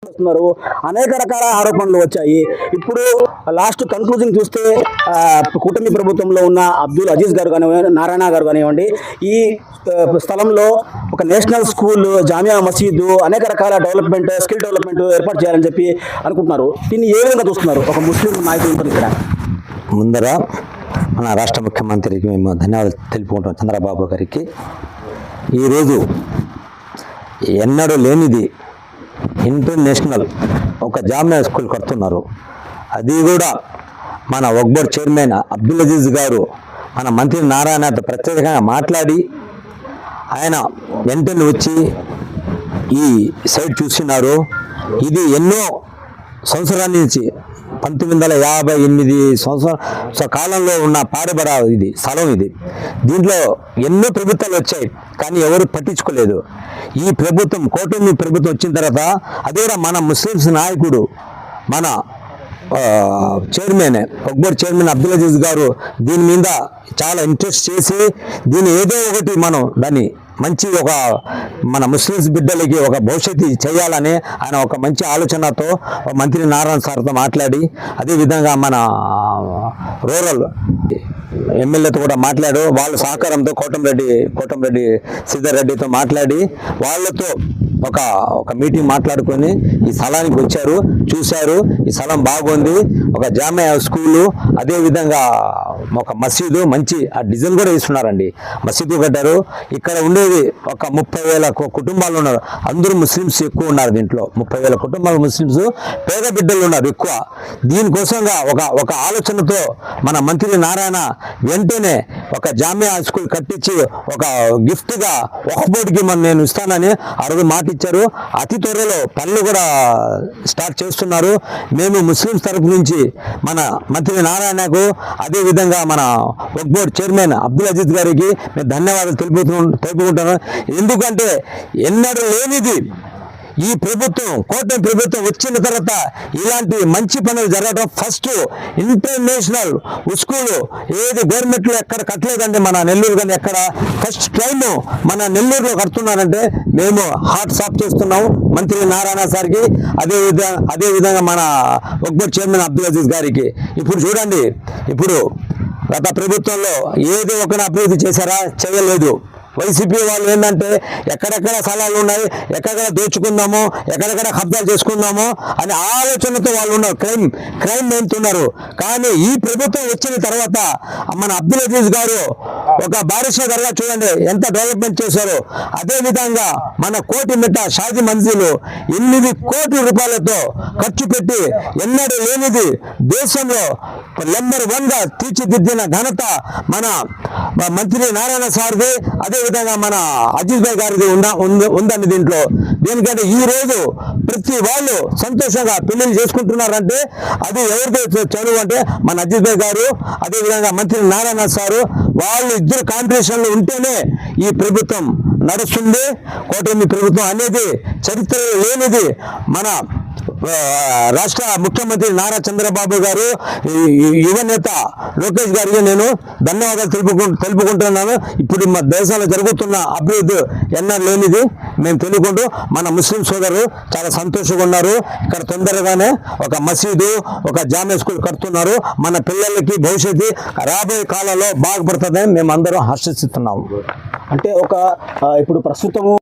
చేస్తున్నారు. అనేక రకాల ఆరోపణలు వచ్చాయి. ఇప్పుడు లాస్ట్ కన్క్లూజన్ చూస్తే కూటమి ప్రభుత్వంలో ఉన్న అబ్దుల్ అజీజ్ గారు కానివ్వండి, నారాయణ గారు కానివ్వండి, ఈ స్థలంలో ఒక నేషనల్ స్కూల్, జామియా మసీదు, అనేక రకాల డెవలప్మెంట్, స్కిల్ డెవలప్మెంట్ ఏర్పాటు చేయాలని చెప్పి అనుకుంటున్నారు. దీన్ని ఏ విధంగా చూస్తున్నారు ఒక ముస్లిం నాయకులు? ఇక్కడ ముందర మన రాష్ట్ర ముఖ్యమంత్రికి మేము ధన్యవాదాలు తెలుపుకుంటాం, చంద్రబాబు గారికి. ఈరోజు ఎన్నడూ లేనిది ఇంటర్నేషనల్ ఒక జామియా స్కూల్ కడుతున్నారు. అది కూడా మన వక్ఫ్ బోర్డ్ చైర్మన్ అబ్దుల్ అజీజ్ గారు మన మంత్రి నారాయణతో ప్రత్యేకంగా మాట్లాడి ఆయన వెంటనే వచ్చి ఈ సైట్ చూస్తున్నారు. ఇది ఎన్నో సంవత్సరాల నుంచి 1958 సంవత్సరాల కాలంలో ఉన్న పాడుబడ ఇది స్థలం. దీంట్లో ఎన్నో ప్రభుత్వాలు వచ్చాయి, కానీ ఎవరు పట్టించుకోలేదు. ఈ ప్రభుత్వం, కూటమి ప్రభుత్వం వచ్చిన తర్వాత అదే మన ముస్లిమ్స్ నాయకుడు, మన చైర్మన్, వక్ఫ్ బోర్డ్ చైర్మన్ అబ్దుల్ అజీజ్ గారు దీని మీద చాలా ఇంట్రెస్ట్ చేసి దీన్ని ఏదో ఒకటి మనం దాన్ని మంచి ఒక మన ముస్లిమ్స్ బిడ్డలకి ఒక భవిష్యత్తు చేయాలని ఆయన ఒక మంచి ఆలోచనతో మంత్రి నారాయణ సార్తో మాట్లాడి, అదేవిధంగా మన రూరల్ ఎమ్మెల్యేతో కూడా మాట్లాడు, వాళ్ళ సహకారంతో కోటంరెడ్డి శ్రీధర్ రెడ్డితో మాట్లాడి వాళ్ళతో ఒక మీటింగ్ మాట్లాడుకొని ఈ స్థలానికి వచ్చారు, చూశారు. ఈ స్థలం బాగుంది, ఒక జామియా స్కూలు, అదేవిధంగా ఒక మసీదు, మంచి ఆ డిజైన్ కూడా వేస్తున్నారండి. మసీదు కట్టారు. ఇక్కడ ఉండేది ఒక 30,000 కుటుంబాలు ఉన్నారు. అందరూ ముస్లిమ్స్ ఎక్కువ ఉన్నారు. దీంట్లో 30,000 కుటుంబాలు ముస్లిమ్స్, పేద బిడ్డలు ఉన్నారు ఎక్కువ. దీనికోసంగా ఒక ఆలోచనతో మన మంత్రి నారాయణ వెంటనే ఒక జామియా స్కూల్ కట్టించి ఒక గిఫ్ట్గా వక్ఫ్ బోర్డుకి నేను ఇస్తానని ఆ రోజు మాట ఇచ్చారు. అతి త్వరలో పనులు కూడా స్టార్ట్ చేస్తున్నారు. మేము ముస్లింస్ తరపు నుంచి మన మంత్రి నారాయణకు, అదేవిధంగా మన వక్ఫ్ బోర్డ్ చైర్మన్ అబ్దుల్ అజీజ్ గారికి మేము ధన్యవాదాలు తెలుపుకుంటాను. ఎందుకంటే ఎన్నడూ లేనిది ఈ ప్రభుత్వం, కూటమి ప్రభుత్వం వచ్చిన తర్వాత ఇలాంటి మంచి పనులు జరగడం ఫస్ట్. ఇంటర్నేషనల్ స్కూలు ఏది గవర్నమెంట్లో ఎక్కడ కట్టలేదండి మన నెల్లూరు, కానీ ఎక్కడ ఫస్ట్ టైం మన నెల్లూరులో కడుతున్నారంటే మేము హార్ట్ సాఫ్ చేస్తున్నాము మంత్రి నారాయణ సార్కి, అదేవిధంగా మన వక్ఫ్ బోర్డ్ చైర్మన్ అబ్దుల్ అజీజ్ గారికి. ఇప్పుడు చూడండి, ఇప్పుడు గత ప్రభుత్వంలో ఏదో ఒక అభివృద్ధి చేశారా? చేయలేదు. వైసీపీ వాళ్ళు ఏంటంటే ఎక్కడెక్కడ స్థలాలు ఉన్నాయి, ఎక్కడెక్కడ దోచుకుందామో, ఎక్కడెక్కడ కబ్జాలు చేసుకుందామో అనే ఆలోచనతో వాళ్ళు ఉన్నారు, క్రైమ్ మెంతున్నారు. కానీ ఈ ప్రభుత్వం వచ్చిన తర్వాత మన అబ్దుల్ అజీజ్ గారు ఒక బారిషా గారుగా చూడండి ఎంత డెవలప్మెంట్ చేశారో. అదేవిధంగా మన కోటిమిట్ట షాజీ మంజిలు 8 కోట్ల రూపాయలతో ఖర్చు పెట్టి ఎన్నడూ లేనిది దేశంలో నెంబర్ 1గా తీర్చిదిద్దిన ఘనత మన మంత్రి నారాయణ సార్ది, అదేవిధంగా మన అజీజ్ భాయ్ గారిది ఉందండి దీంట్లో. దేనికంటే ఈ రోజు ప్రతి వాళ్ళు సంతోషంగా పెళ్లిళ్ళు చేసుకుంటున్నారంటే అది ఎవరితో చదువు అంటే మన అజీజ్ భాయ్ గారు, అదేవిధంగా మంత్రి నారాయణ సారు, వాళ్ళు ఇద్దరు కాంపిటీషన్లు ఉంటేనే ఈ ప్రభుత్వం నడుస్తుంది. కూటమి ప్రభుత్వం అనేది చరిత్రలో లేనిది. మన రాష్ట్ర ముఖ్యమంత్రి నారా చంద్రబాబు గారు, యువనేత లోకేష్ గారికి నేను ధన్యవాదాలు తెలుపుకుంటున్నాను. ఇప్పుడు మా దేశంలో జరుగుతున్న అభివృద్ధి ఎన్నడూ లేనిది మేము తెలుపుకుంటూ మన ముస్లిం సోదరులు చాలా సంతోషంగా ఉన్నారు. ఇక్కడ తొందరగానే ఒక మసీదు, ఒక జామియా స్కూల్ కడుతున్నారు. మన పిల్లలకి భవిష్యత్తు రాబోయే కాలంలో బాగుపడుతుందని మేము అందరం హర్షిస్తున్నాము. అంటే ఇప్పుడు ప్రస్తుతము